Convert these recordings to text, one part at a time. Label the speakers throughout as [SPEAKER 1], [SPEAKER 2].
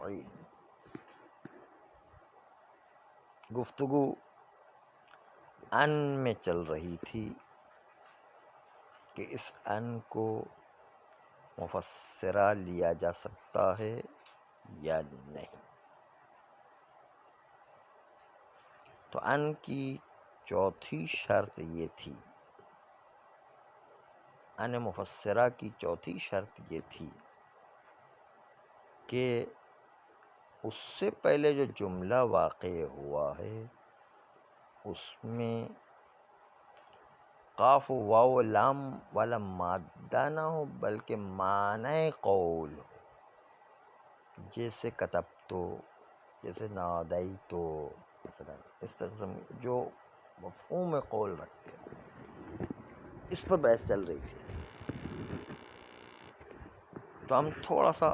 [SPEAKER 1] أجمعين۔ گفتگو ان میں چل رہی تھی کہ اس ان کو مفسرہ لیا جا سکتا ہے یا نہیں۔ تو ان کی چوتھی شرط یہ تھی، ان مفسرہ کی چوتھی شرط یہ تھی کہ اس سے پہلے جو جملہ واقع ہوا ہے اس میں قاف و واو و لام والا مادہ نہ ہو بلکہ معنی قول ہو، جیسے کتبتو، جیسے نادیتو، مثلا اس طرح سے جو مفہوم قول رکھتے ہیں، اس پر بحث چل رہی تھی۔ تو ہم تھوڑا سا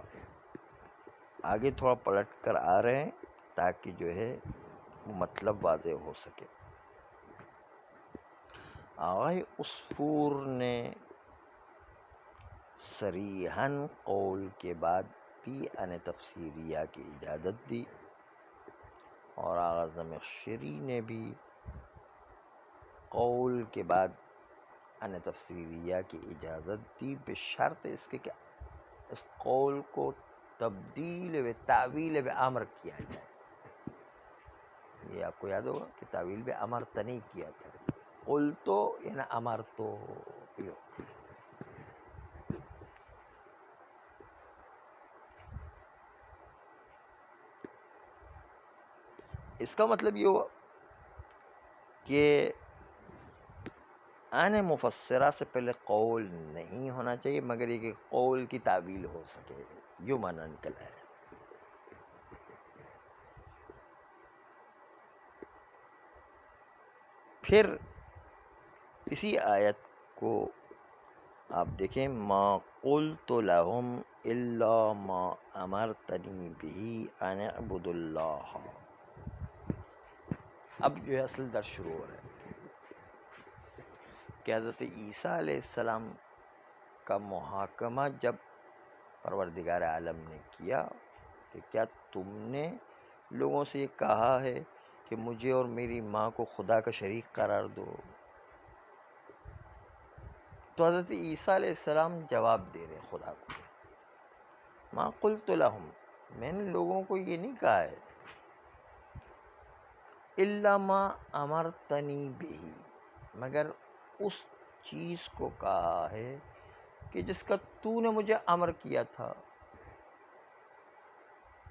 [SPEAKER 1] آگے تھوڑا پلٹ کر آ رہے ہیں تاکہ جو ہے وہ مطلب واضح ہو سکے۔ آغای عصفور نے صریحاً قول کے بعد بھی ان تفسیریہ کی اجازت دی، اور آغا زمخشری نے بھی قول کے بعد ان تفسیریہ کی اجازت دی، بشرط اس کے کہ اس قول کو تبدیل و تعویل و امر کیا جائے۔ یہ آپ کو یاد ہوگا کہ تعویل و امر تنی کیا تھا، قلتو یعنی امرتو۔ اس کا مطلب یہ ہوا کہ ان مفسرہ سے پہلے قول نہیں ہونا چاہیے مگر یہ کہ قول کی تعویل ہو سکے، جو معنی نکل ہے۔ پھر اسی آیت کو آپ دیکھیں، ما قلت لهم الا ما امرتنی به ان اعبدوا اللہ۔ اب جو ہے اصل درس شروع ہو رہا ہے کہ حضرت عیسیٰ علیہ السلام کا محاکمہ جب پروردگار عالم نے کیا کہ کیا تم نے لوگوں سے یہ کہا ہے کہ مجھے اور میری ماں کو خدا کا شریک قرار دو؟ تو حضرت عیسیٰ علیہ السلام جواب دے رہے خدا کو، ما قلت لهم، میں نے لوگوں کو یہ نہیں کہا ہے، الا ما امرتنی به، مگر اس چیز کو کہا ہے کہ جس کا تو نے مجھے امر کیا تھا۔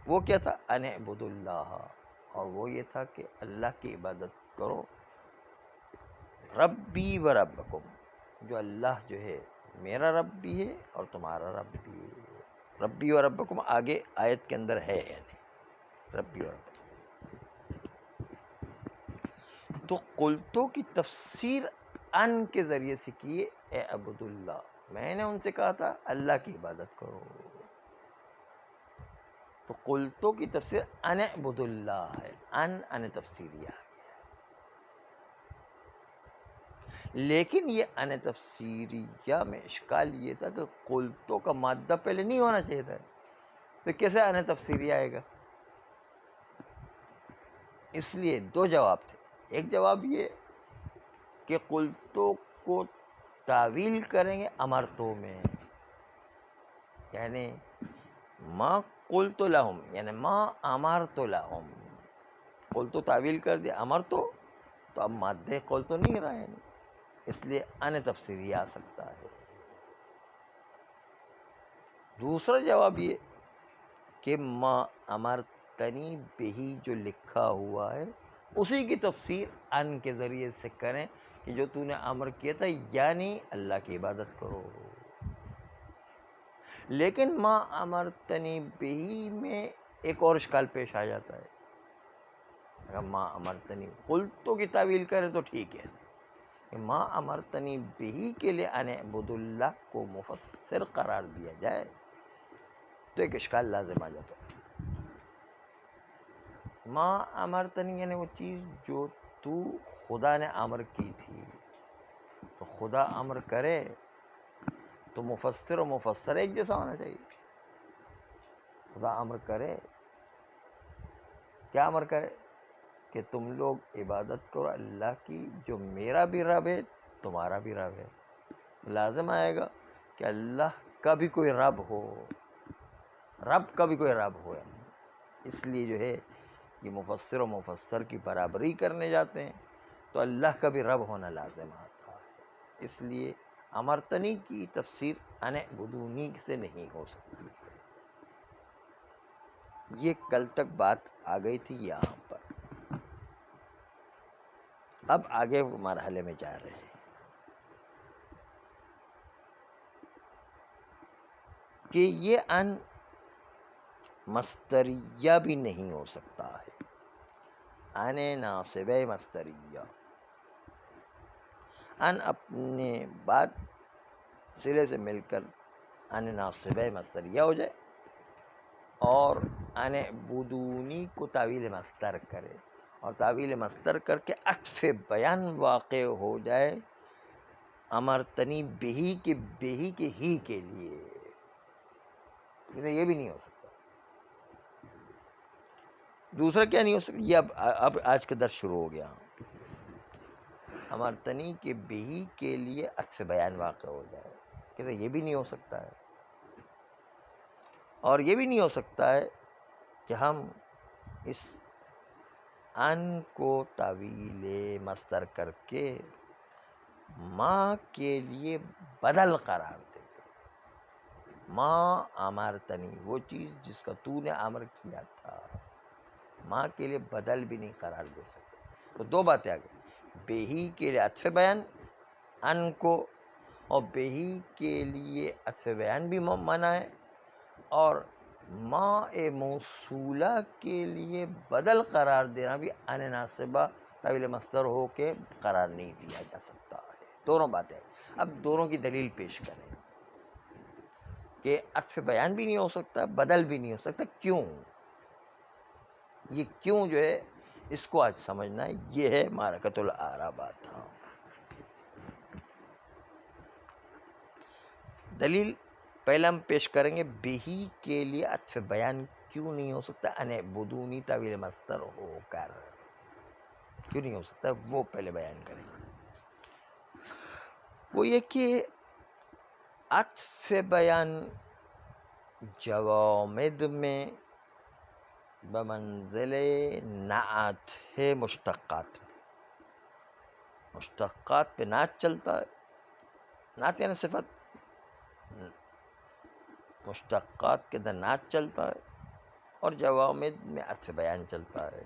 [SPEAKER 1] وہ کیا تھا؟ ان اعبدوا اللہ، اور وہ یہ تھا کہ اللہ کی عبادت کرو، ربی و ربکم، جو اللہ جو ہے میرا رب بھی ہے اور تمہارا رب بھی ہے۔ ربی و ربکم آگے آیت کے اندر ہے، یعنی ربی و ربکم۔ تو قلتوں کی تفسیر ان کے ذریعے سے کیے، اے عبد اللہ، میں نے ان سے کہا تھا اللہ کی عبادت کرو۔ تو قلتوں کی تفسیر ان اعبد اللہ ہے، ان تفسیریہ ہے۔ لیکن یہ ان تفسیریہ میں اشکال یہ تھا کہ قلتوں کا مادہ پہلے نہیں ہونا چاہیے تھا، تو کیسے ان تفسیریہ آئے گا؟ اس لیے دو جواب تھے۔ ایک جواب یہ کہ قلتوں کو تعویل کریں گے امرتوں میں، یعنی ما قلت لهم یعنی ما امرت لهم، قلتو تعویل کر دیا امرتو، تو اب مادہ قلتو نہیں رہا ہے، اس لیے ان تفسیری آ سکتا ہے۔ دوسرا جواب یہ کہ ما امرتنی بہی جو لکھا ہوا ہے اسی کی تفسیر ان کے ذریعے سے کریں کہ جو تو نے امر کیا تھا یعنی اللہ کی عبادت کرو۔ لیکن ما امرتنی بہی میں ایک اور اشکال پیش آ جاتا ہے۔ اگر ما امرتنی قلتو کی تعویل کریں تو ٹھیک ہے، کہ ما امرتنی بہی کے لیے ان اعبد اللہ کو مفسر قرار دیا جائے تو ایک اشکال لازم آ جاتا ہے۔ ما امرتنی یعنی وہ چیز جو تو خدا نے امر کی تھی، تو خدا امر کرے تو مفسر و مفسر ایک جیسا ہونا چاہیے۔ خدا امر کرے کیا امر کرے کہ تم لوگ عبادت کرو اللہ کی جو میرا بھی رب ہے تمہارا بھی رب ہے. لازم آئے گا کہ اللہ کا بھی کوئی رب ہو، رب کا بھی کوئی رب ہو. اس لیے جو ہے یہ مفسر و مفسر کی برابری کرنے جاتے ہیں تو اللہ کا بھی رب ہونا لازم آتا ہے. اس لیے امرتنی کی تفسیر ان بدونی سے نہیں ہو سکتی. یہ کل تک بات آ گئی تھی یہاں پر. اب آگے مرحلے میں جا رہے ہیں کہ یہ ان مصدریہ بھی نہیں ہو سکتا ہے. ان ناصبہ مصدریہ، ان اپنے بعد سرے سے مل کر ان ناصبہ مصدریہ ہو جائے اور ان بدونی کو تعویل مصدر کرے اور تعویل مصدر کر کے عطف بیان واقع ہو جائے امرتنی بہی کے بہی کے ہی کے لیے. یہ بھی نہیں ہو سکتا. دوسرا کیا نہیں ہو سکتا؟ یہ اب آج کا درس شروع ہو گیا. امرتنی کے بہی کے لیے عطف بیان واقع ہو جائے، کہتے یہ بھی نہیں ہو سکتا ہے. اور یہ بھی نہیں ہو سکتا ہے کہ ہم اس ان کو تعویل مصدر کر کے ماں کے لیے بدل قرار دے. ماں امرتنی، وہ چیز جس کا تو نے امر کیا تھا، ماں کے لیے بدل بھی نہیں قرار دے سکتے. تو دو باتیں آ گئی، بہی کے لیے عطف بیان ان کو، اور بہی کے لیے عطف بیان بھی منع ہے، اور ماں موصولہ کے لیے بدل قرار دینا بھی ان ناصبہ تعویل مصدر ہو کے قرار نہیں دیا جا سکتا ہے. دونوں باتیں. اب دونوں کی دلیل پیش کریں کہ عطف بیان بھی نہیں ہو سکتا، بدل بھی نہیں ہو سکتا. کیوں؟ یہ کیوں جو ہے اس کو آج سمجھنا ہے. یہ ہے معرکۃ الاعرابات. دلیل پہلے ہم پیش کریں گے بہی کے لیے عطف بیان کیوں نہیں ہو سکتا ان بدونی تعویل مصدر ہو کر. کیوں نہیں ہو سکتا وہ پہلے بیان کریں گے. وہ یہ کہ عطف بیان جوامد میں بمنزل نعت ہے. مشتقات پہ نعت چلتا ہے. نعت یعنی صفت. مشتقات کے اندر نعت چلتا ہے اور جوامد میں عطف بیان چلتا ہے.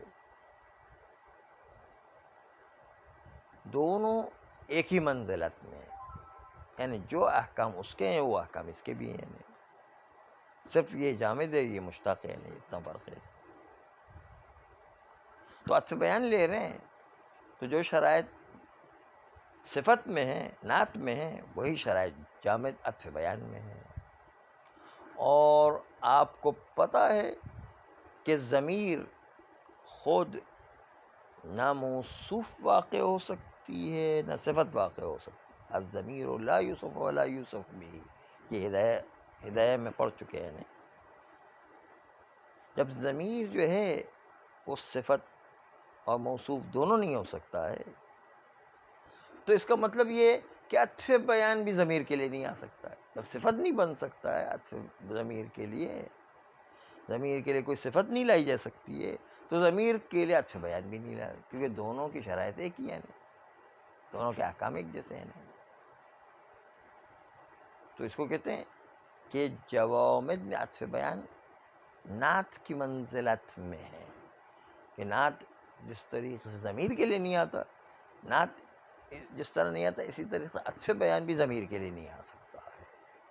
[SPEAKER 1] دونوں ایک ہی منزلت میں، یعنی جو احکام اس کے ہیں وہ احکام اس کے بھی ہیں. صرف یہ جامد ہے یہ مشتق ہے، نہیں اتنا فرق ہے. تو عطف بیان لے رہے ہیں تو جو شرائط صفت میں ہیں، نعت میں ہیں، وہی شرائط جامد عطف بیان میں ہیں. اور آپ کو پتہ ہے کہ ضمیر خود نہ موصوف واقع ہو سکتی ہے نہ صفت واقع ہو سکتی. الضمیر لا یوصف ولا یوصف بھی، یہ ہدایہ میں پڑھ چکے ہیں. جب ضمیر جو ہے وہ صفت اور موصوف دونوں نہیں ہو سکتا ہے تو اس کا مطلب یہ کہ عطف بیان بھی ضمیر کے لیے نہیں آ سکتا ہے. جب صفت نہیں بن سکتا ہے عطف ضمیر کے لیے کوئی صفت نہیں لائی جا سکتی ہے تو ضمیر کے لیے عطف بیان بھی نہیں لایا، کیونکہ دونوں کی شرائط ایک ہی ہیں، دونوں کے احکام ایک جیسے ہیں. تو اس کو کہتے ہیں کہ جوامد میں عطف بیان نعت کی منزلت میں ہے، کہ نعت جس طریقے سے ضمیر کے لیے نہیں آتا، نعت جس طرح نہیں آتا، اسی طریقے سے عطف بیان بھی ضمیر کے لیے نہیں آ سکتا ہے.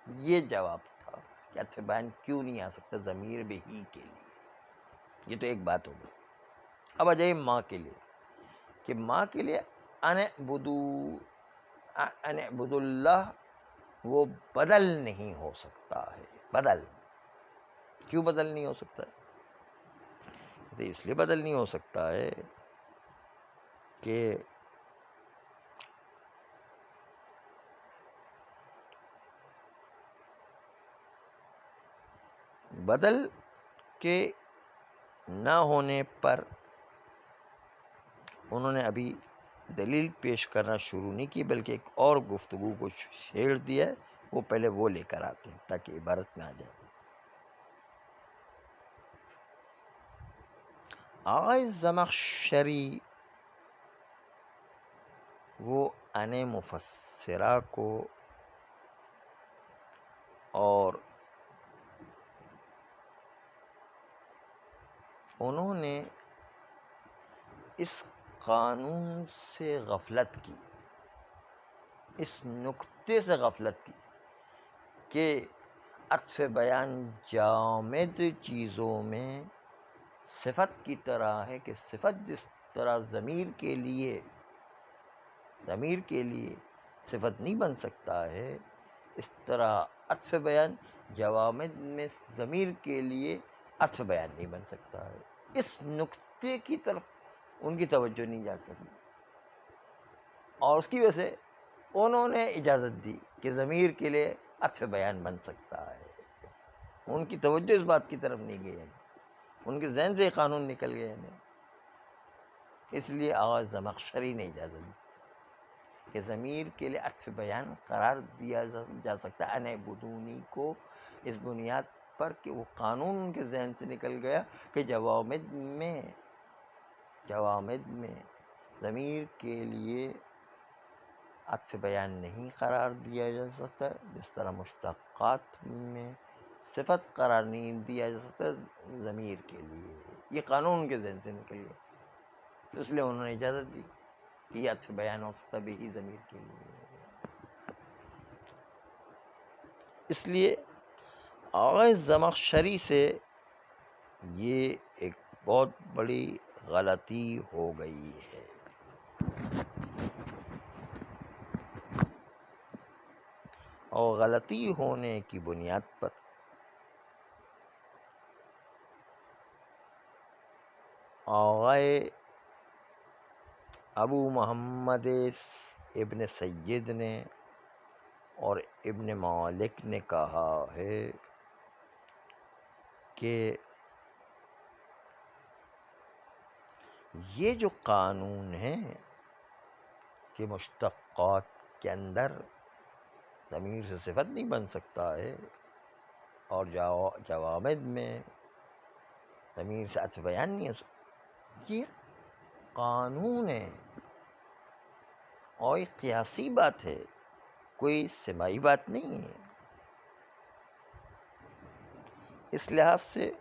[SPEAKER 1] یہ جواب تھا کہ عطف بیان کیوں نہیں آ سکتا ضمیر بہی کے لیے. یہ تو ایک بات ہوگی. اب آ جائیے ماں کے لیے، کہ ماں کے لیے ان اعبد اللہ وہ بدل نہیں ہو سکتا ہے. بدل کیوں بدل نہیں ہو سکتا ہے؟ اس لیے بدل نہیں ہو سکتا ہے کہ بدل کے نہ ہونے پر انہوں نے ابھی دلیل پیش کرنا شروع نہیں کی، بلکہ ایک اور گفتگو کو چھیڑ دیا ہے، وہ پہلے وہ لے کر آتے ہیں تاکہ عبارت میں آ جائے۔ آغاز زمخشری وہ ان مفسرہ کو اور انہوں نے اس قانون سے غفلت کی، اس نکتے سے غفلت کی کہ عطف بیان جامد چیزوں میں صفت کی طرح ہے، کہ صفت جس طرح ضمیر کے لیے صفت نہیں بن سکتا ہے، اس طرح عطف بیان جوامد میں ضمیر کے لیے عطف بیان نہیں بن سکتا ہے۔ اس نکتے کی طرف ان کی توجہ نہیں جا سکی، اور اس کی وجہ سے انہوں نے اجازت دی کہ ضمیر کے لیے عطف بیان بن سکتا ہے۔ ان کی توجہ اس بات کی طرف نہیں گئی، ان کے ذہن سے یہ قانون نکل گئے نہیں، اس لیے آغاز زمخشری نے اجازت دی کہ ضمیر کے لیے عطف بیان قرار دیا جا سکتا ہے ان بدونی کو، اس بنیاد پر کہ وہ قانون ان کے ذہن سے نکل گیا کہ جوامد میں ضمیر کے لیے عطف بیان نہیں قرار دیا جا سکتا، جس طرح مشتقات میں صفت قرار نہیں دیا جا سکتا ضمیر کے لیے۔ یہ قانون ان کے ذہن سے نکل گیا، اس لیے انہوں نے اجازت دی کہ یہ عطف بیان ہو سکتا بھی ہی ضمیر کے لیے۔ اس لیے آغاز زمخشری سے یہ ایک بہت بڑی غلطی ہو گئی ہے۔ اور غلطی ہونے کی بنیاد پر آغائے ابو محمد ابن سید نے اور ابن مالک نے کہا ہے کہ یہ جو قانون ہے کہ مشتقات کے اندر ضمیر سے صفت نہیں بن سکتا ہے اور جوامد میں ضمیر سے عطف بیان نہیں ہو سکتا، یہ قانون ہے اور ایک قیاسی بات ہے، کوئی سماعی بات نہیں ہے۔ اس لحاظ سے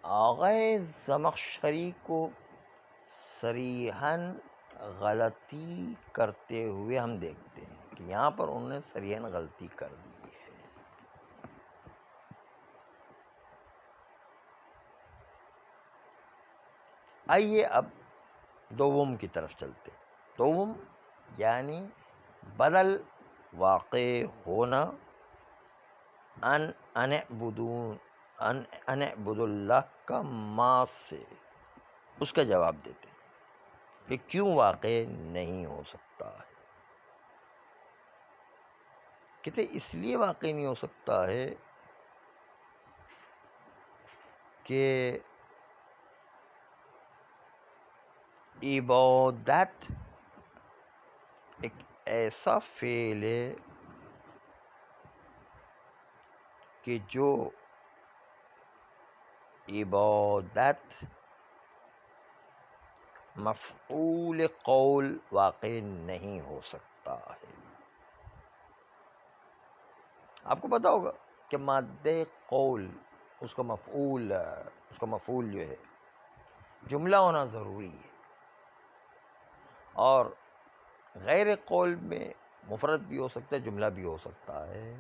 [SPEAKER 1] آغائے زمخشری کو صریحاً غلطی کرتے ہوئے ہم دیکھتے ہیں کہ یہاں پر انہوں نے صریحاً غلطی کر دی ہے۔ آئیے اب دوم کی طرف چلتے ہیں۔ دوم یعنی بدل واقع ہونا ان اعبد اللہ کا ما سے، اس کا جواب دیتے ہیں کہ کیوں واقع نہیں ہو سکتا ہے۔ کہتے اس لیے واقع نہیں ہو سکتا ہے کہ عبادت ایک ایسا فعل ہے کہ جو عبادت مفعول قول واقع نہیں ہو سکتا ہے۔ آپ کو پتا ہوگا کہ مادہ قول اس کا مفعول جو ہے جملہ ہونا ضروری ہے، اور غیر قول میں مفرد بھی ہو سکتا ہے، جملہ بھی ہو سکتا ہے،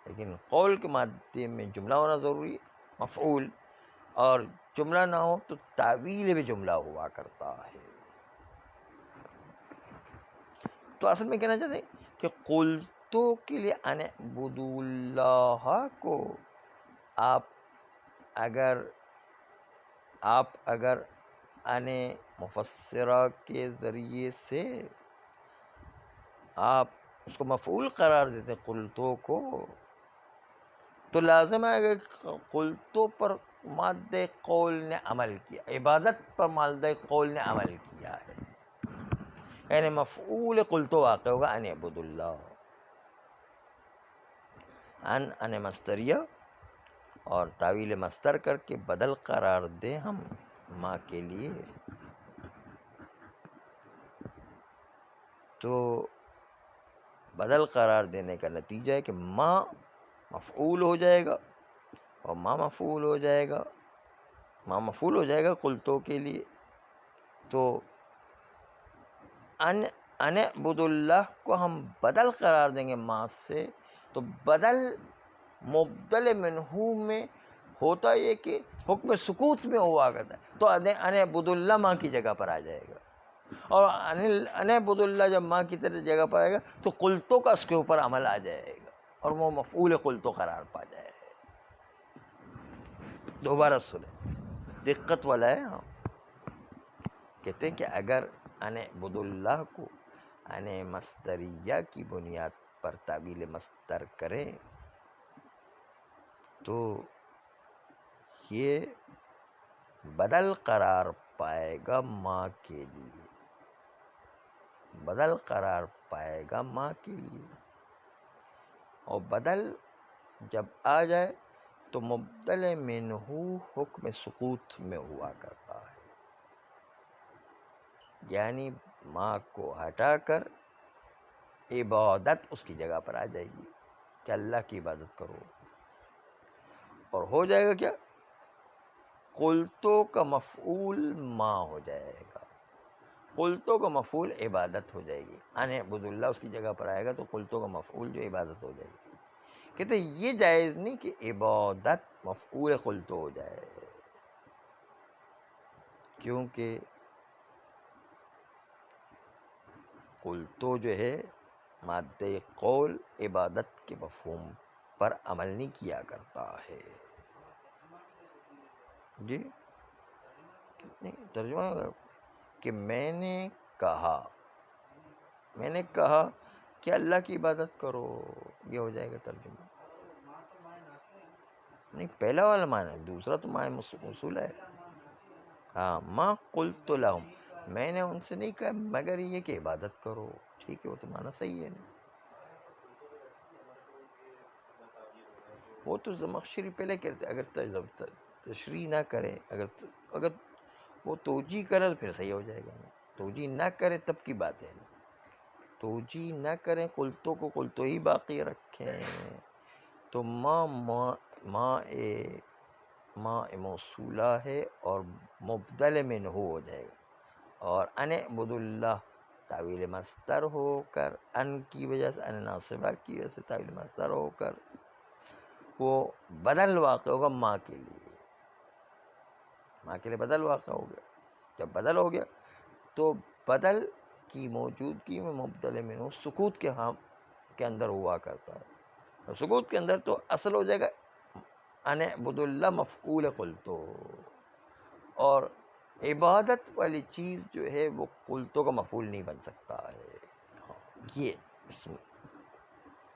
[SPEAKER 1] لیکن قول کے مادے میں جملہ ہونا ضروری ہے، مفعول، اور جملہ نہ ہو تو تعویل بھی جملہ ہوا کرتا ہے۔ تو اصل میں کہنا چاہتے ہیں کہ قلتو کے لیے ان اعبد اللہ کو آپ اگر ان مفسرہ کے ذریعے سے آپ اس کو مفعول قرار دیتے قلتو کو، تو لازم ہے کہ قلتو پر مادہ قول نے عمل کیا، عبادت پر مادہ قول نے عمل کیا ہے، یعنی مفعول قلت واقع ہوگا ان اعبد اللہ، ان مصدریہ اور تعویل مصدر کر کے بدل قرار دیں ہم ما کے لیے، تو بدل قرار دینے کا نتیجہ ہے کہ ما مفعول ہو جائے گا اور ما مفعول ہو جائے گا، ما مفعول ہو جائے گا قلتوں کے لیے، تو ان اعبد اللہ کو ہم بدل قرار دیں گے ما سے، تو بدل مبدل منہو میں ہوتا یہ کہ حکم سکوت میں ہوا کرتا ہے، تو ان اعبد اللہ ماں کی جگہ پر آ جائے گا، اور ان اعبد اللہ جب ماں کی طرح جگہ پر آئے گا تو قلتوں کا اس کے اوپر عمل آ جائے گا اور وہ مفعول قلتوں قرار پا جائے گا۔ دوبارہ سنیں، دقت والا ہے۔ ہاں کہتے ہیں کہ اگر ان اعبد اللہ کو ان مصدریہ کی بنیاد پر تعبیل مصدر کریں تو یہ بدل قرار پائے گا ماں کے لیے، بدل قرار پائے گا ماں کے لیے، اور بدل جب آ جائے تو مبدل منہو حکم سکوت میں ہوا کرتا ہے، یعنی ماں کو ہٹا کر عبادت اس کی جگہ پر آ جائے گی کہ اللہ کی عبادت کرو، اور ہو جائے گا کیا، قلتوں کا مفعول ماں ہو جائے گا، قلتوں کا مفعول عبادت ہو جائے گی، ان اعبد اللہ اس کی جگہ پر آئے گا تو قلتوں کا مفعول جو عبادت ہو جائے گی۔ کہتے ہیں یہ جائز نہیں کہ عبادت مفعول قلتوں ہو جائے، کیونکہ قلتوں جو ہے مادہ قول عبادت کے مفہوم پر عمل نہیں کیا کرتا ہے۔ جی نہیں ترجمہ ہوگا کہ میں نے کہا کہ اللہ کی عبادت کرو، یہ ہو جائے گا ترجمہ۔ نہیں پہلا والا معنی، دوسرا تو معنی موصول ہے۔ ہاں ما قلت لہم، میں نے ان سے نہیں کہا مگر یہ کہ عبادت کرو، ٹھیک ہے وہ تو معنی صحیح ہے نا۔ وہ تو زمخشری پہلے کہتے اگر تشریح نہ کرے، اگر وہ توجیہ کرے تو پھر صحیح ہو جائے گا، توجیہ نہ کرے تب کی بات ہے، توجیہ نہ کریں قلتوں کو قلتوں ہی باقی رکھیں تو ما موصولہ ہے اور مبدل منہ ہو جائے گا، اور ان اعبد اللہ تعویل مصدر ہو کر ان کی وجہ سے، ان ناصبہ کی وجہ سے تعویل مصدر ہو کر وہ بدل واقع ہوگا ماں کے لیے، ماں کے لیے بدل واقع ہو گیا۔ جب بدل ہو گیا تو بدل کی موجودگی میں مبدل منہ سکوت کے اندر ہوا کرتا ہے، اور سکوت کے اندر تو اصل ہو جائے گا ان اعبد اللہ مفعول قلتو، اور عبادت والی چیز جو ہے وہ قلتوں کا مفعول نہیں بن سکتا ہے، یہ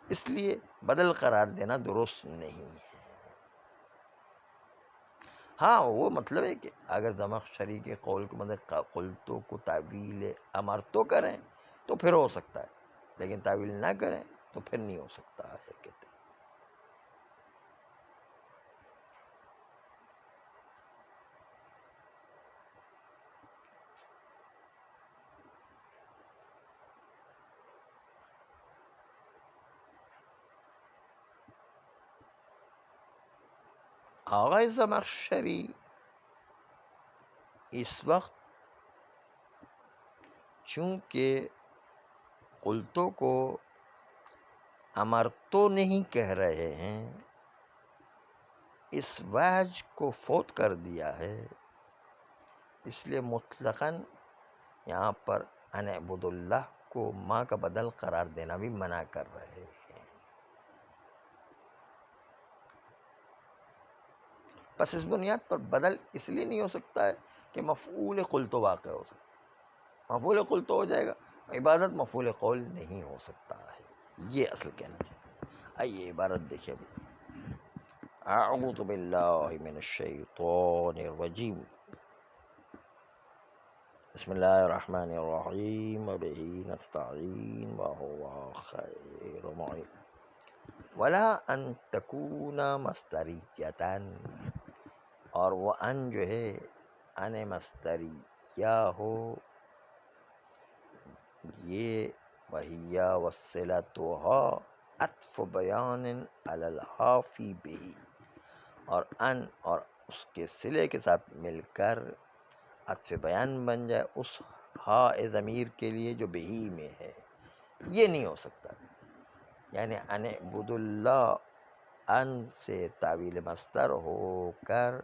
[SPEAKER 1] اس لیے بدل قرار دینا درست نہیں ہے۔ ہاں وہ مطلب ہے کہ اگر زمخشری کے قول کو مطلب قلتوں کو تعویل امر تو کریں تو پھر ہو سکتا ہے، لیکن تعویل نہ کریں تو پھر نہیں ہو سکتا ہے، کہتے ہیں۔ آغا زمخشری اس وقت چونکہ قلتوں کو امر تو نہیں کہہ رہے ہیں، اس وجہ کو فوت کر دیا ہے، اس لیے مطلقاً یہاں پر ان اعبد اللہ کو ماں کا بدل قرار دینا بھی منع کر رہے ہیں۔ بس اس بنیاد پر بدل اس لیے نہیں ہو سکتا ہے کہ مفعول قلت واقع ہو سکتا، مفعول قلت ہو جائے گا، عبادت مفعول قول نہیں ہو سکتا ہے، یہ اصل کہنا چاہتا ہے۔ آئیے عبارت دیکھیں ابھی۔ اعوذ باللہ من الشیطان الرجیم، بسم اللہ الرحمن الرحیم، وبہ نستعین وہو خیر معین۔ ولا ان تکون مصدریتاً، اور وہ ان جو ہے ان مصدریہ ہو، یہ وہیا وصلتھا عطف بیان علی الحافی بہ، اور ان اور اس کے صلے کے ساتھ مل کر عطف بیان بن جائے اس ہا ضمیر کے لیے جو بہی میں ہے، یہ نہیں ہو سکتا۔ یعنی ان عبد اللہ ان سے تعویل مصدر ہو کر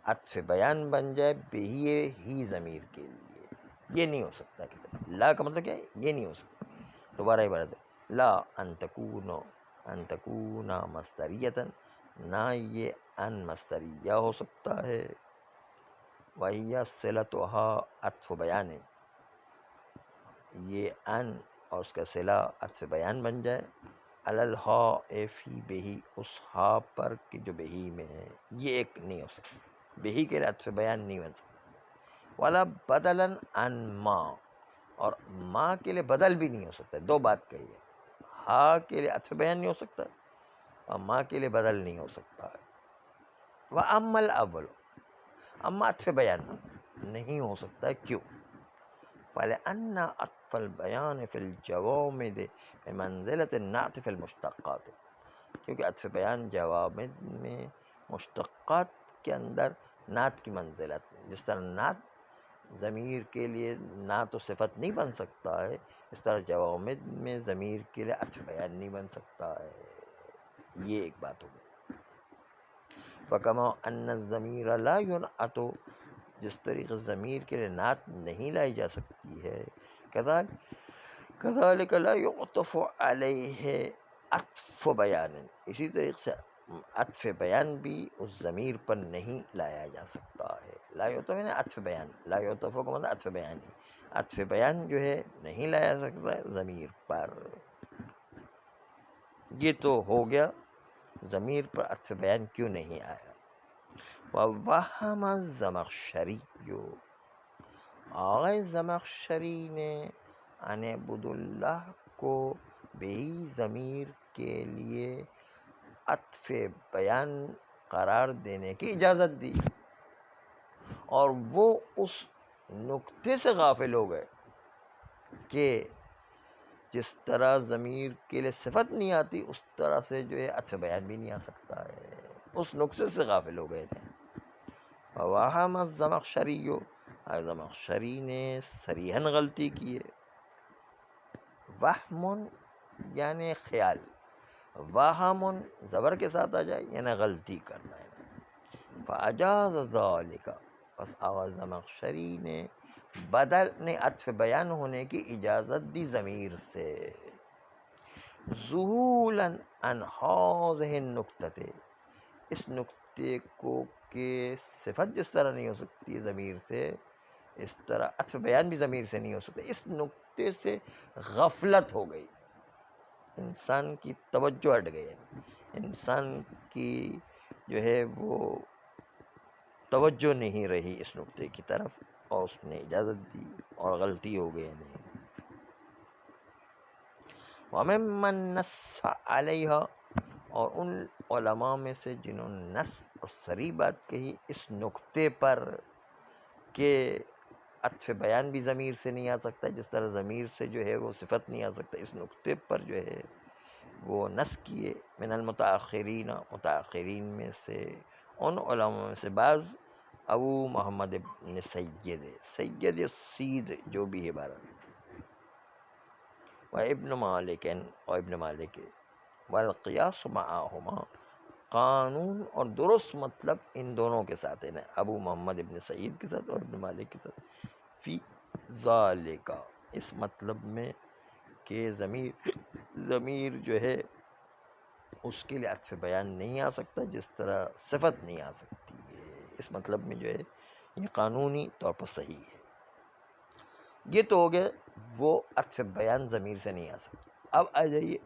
[SPEAKER 1] عطف بیان بن جائے بہی ہی ضمیر کے لیے، یہ نہیں ہو سکتا۔ لا کا مطلب کیا ہے؟ یہ نہیں ہو سکتا۔ دوبارہ عبارت ہے، لا ان تکون مصدریتاً، نہ یہ ان مصدریہ ہو سکتا ہے، وہی صلتھا عطف بیان، یہ ان اور اس کا صلہ عطف بیان بن جائے علی الحاء فی بہی، اس ہا پر کہ جو بہی میں ہے، یہ ایک نہیں ہو سکتا، بہی کے لیے عطف بیان نہیں بن سکتا۔ ولا بدلا عن ما، اور ما کے لیے بدل بھی نہیں ہو سکتا۔ دو بات کہی ہے، ہا کے لیے عطف بیان نہیں ہو سکتا اور ما کے لیے بدل نہیں ہو سکتا۔ وَأَمَّا الْأَوَّلُ، اما عطف بیان نہیں ہو سکتا، کیوں؟ فَلِأَنَّ عطف البیان فی الجوامد بمنزلۃ النعت فی المشتقات، کیونکہ عطف بیان جوامد میں مشتقات کے اندر نعت کی منزلت، جس طرح نعت ضمیر کے لیے نعت و صفت نہیں بن سکتا ہے، اس طرح جوامد میں ضمیر کے لیے عطف بیان نہیں بن سکتا ہے۔ یہ ایک بات ہوگی۔ فَكَمَا أَنَّ الضَّمِيرَ لَا يُنْعَتُ، جس طریقے ضمیر کے لیے نعت نہیں لائی جا سکتی ہے، كَذَلِكَ لَا يُعْطَفُ عَلَيْهِ عطف بیان، اسی طریقے سے عطف بیان بھی اس ضمیر پر نہیں لایا جا سکتا ہے۔ لا یعطف یعنی عطف بیان، لا یعطف کا مطلب عطف بیان ہی، عطف بیان جو ہے نہیں لایا جا سکتا ہے ضمیر پر۔ یہ تو ہو گیا ضمیر پر عطف بیان کیوں نہیں آیا۔ وَوَهَّمَ الزَّمَخْشَرِيُّ، آغا زمخشری نے ان عبد اللہ کو بہی ضمیر کے لیے عطف بیان قرار دینے کی اجازت دی، اور وہ اس نقطے سے غافل ہو گئے کہ جس طرح ضمیر کے لیے صفت نہیں آتی، اس طرح سے جو ہے عطف بیان بھی نہیں آ سکتا ہے، اس نقطے سے غافل ہو گئے تھے۔ وَوَهَمَ الزَّمَخْشَرِيُّ، زمخشری نے صریحاً غلطی کی ہے۔ وہم یعنی خیال، وہم زبر کے ساتھ آ جائے یعنی غلطی کرنا ہے۔ فاجاز ذالک، بس آغا زمخشری نے بدل نے عطف بیان ہونے کی اجازت دی ضمیر سے، ذہولا عن ہذہ النقطۃ، اس نقطے کو کہ صفت جس طرح نہیں ہو سکتی ضمیر سے، اس طرح عطف بیان بھی ضمیر سے نہیں ہو سکتا، اس نقطے سے غفلت ہو گئی، انسان کی توجہ ہٹ گئی، انسان کی جو ہے وہ توجہ نہیں رہی اس نقطے کی طرف، اور اس نے اجازت دی اور غلطی ہو گئی۔ وَمِمَّن نَصَّ عَلَيْهَا، اور ان علماء میں سے جنہوں نے نص اور صریح بات کہی اس نقطے پر کہ عطف بیان بھی ضمیر سے نہیں آ سکتا، جس طرح ضمیر سے جو ہے وہ صفت نہیں آ سکتا، اس نقطے پر جو ہے وہ نص کیے۔ من المتاخرین، متاخرین میں سے ان علماء میں سے بعض، ابو محمد ابن سید سید جو بھی ہے بارہ، و ابن مالک اور ابن مالک، والقیاس معہما، قانون اور درست مطلب ان دونوں کے ساتھ ہے، ابو محمد ابن سعید کے ساتھ اور ابن مالک کے ساتھ، فی ذالک، اس مطلب میں کہ ضمیر جو ہے اس کے لیے عطف بیان نہیں آ سکتا جس طرح صفت نہیں آ سکتی ہے، اس مطلب میں جو ہے یہ قانونی طور پر صحیح ہے۔ یہ تو ہو گیا وہ عطف بیان ضمیر سے نہیں آ سکتا۔ اب آ جائیے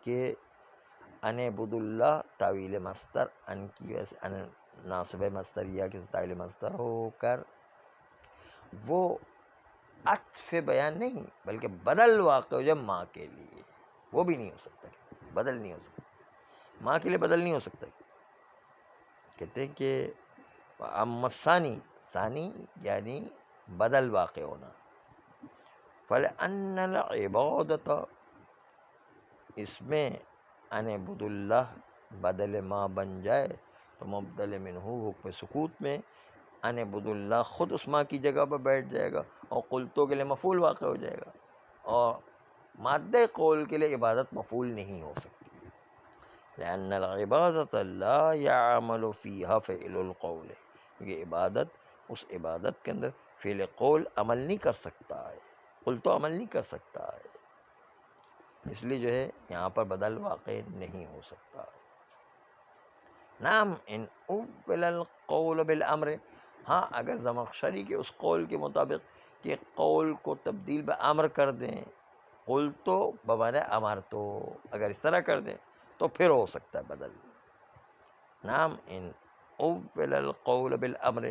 [SPEAKER 1] کہ ان عبد اللہ تعویل مصدر، ان کی وجہ سے ان ناصب مصدریہ کے تعویل مصدر ہو کر وہ عطف بیان نہیں بلکہ بدل واقع ہو جائے ماں کے لیے، وہ بھی نہیں ہو سکتا، بدل نہیں ہو سکتا، ماں کے لیے بدل نہیں ہو سکتا۔ کہتے ہیں کہ اما ثانی، ثانی یعنی بدل واقع ہونا، فَلْأَنَّ الْعِبَادَةَ، اس میں ان عبد اللہ بدل ما بن جائے تو مبدل منہ حکم سکوت میں ان عبد اللہ خود اس ماں کی جگہ پر بیٹھ جائے گا اور قلتوں کے لیے مفعول واقع ہو جائے گا، اور مادہ قول کے لیے عبادت مفعول نہیں ہو سکتی، لأن العبادة لا يعمل فيها فعل القول، یہ عبادت، اس عبادت کے اندر فعل قول عمل نہیں کر سکتا ہے، قل تو عمل نہیں کر سکتا ہے، اس لیے جو ہے یہاں پر بدل واقع نہیں ہو سکتا۔ نعم ان اول القول بالامر، ہاں اگر زمخشری کے اس قول کے مطابق کہ قول کو تبدیل بامر کر دیں، قل تو بمعنی امر تو، اگر اس طرح کر دیں تو پھر ہو سکتا ہے بدل۔ نعم ان اول القول بالامر،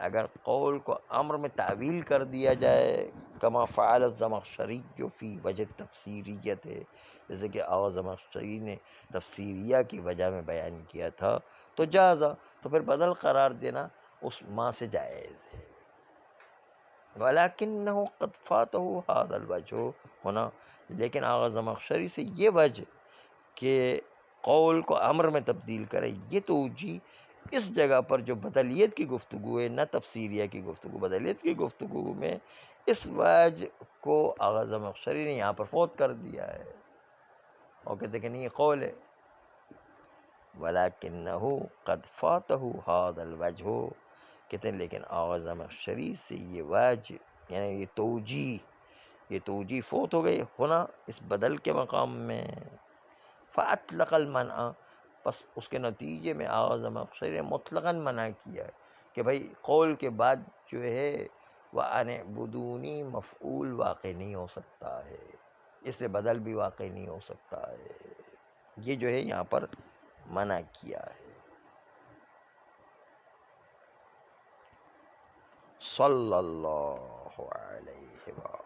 [SPEAKER 1] اگر قول کو امر میں تعویل کر دیا جائے، کما فعل الزمخشری جو فی وجہ تفسیریت ہے، جیسے کہ زمخشری نے تفسیریہ کی وجہ میں بیان کیا تھا، تو جازا، تو پھر بدل قرار دینا اس ماں سے جائز ہے۔ وَلَكِنَّهُ قَدْ فَاتَهُ هَذَا الْوَجْهُ، ہونا لیکن آغا زمخشری سے یہ وجہ کہ قول کو امر میں تبدیل کرے، یہ توجی اس جگہ پر جو بدلیت کی گفتگو ہے، نہ تفسیریہ کی گفتگو، بدلیت کی گفتگو میں اس وجہ کو آغا زمخشری نے یہاں پر فوت کر دیا ہے اور کہتے کہ نہیں یہ قول ہے۔ وَلَكِنَّهُ قَدْ فَاتَهُ هَذَا الْوَجْهُ، کہتے ہیں لیکن آغا زمخشری سے یہ وجہ یعنی یہ توجی فوت ہو گئی ہونا اس بدل کے مقام میں۔ فَأَطْلَقَ الْمَنْعَ، پس اس کے نتیجے میں آغا زمخشری نے مطلقاً منع کیا کہ بھائی قول کے بعد جو ہے وَأَنِ اعْبُدُونِی مفعول واقع نہیں ہو سکتا ہے، اس سے بدل بھی واقع نہیں ہو سکتا ہے، یہ جو ہے یہاں پر منع کیا ہے۔ صلی اللہ علیہ وسلم۔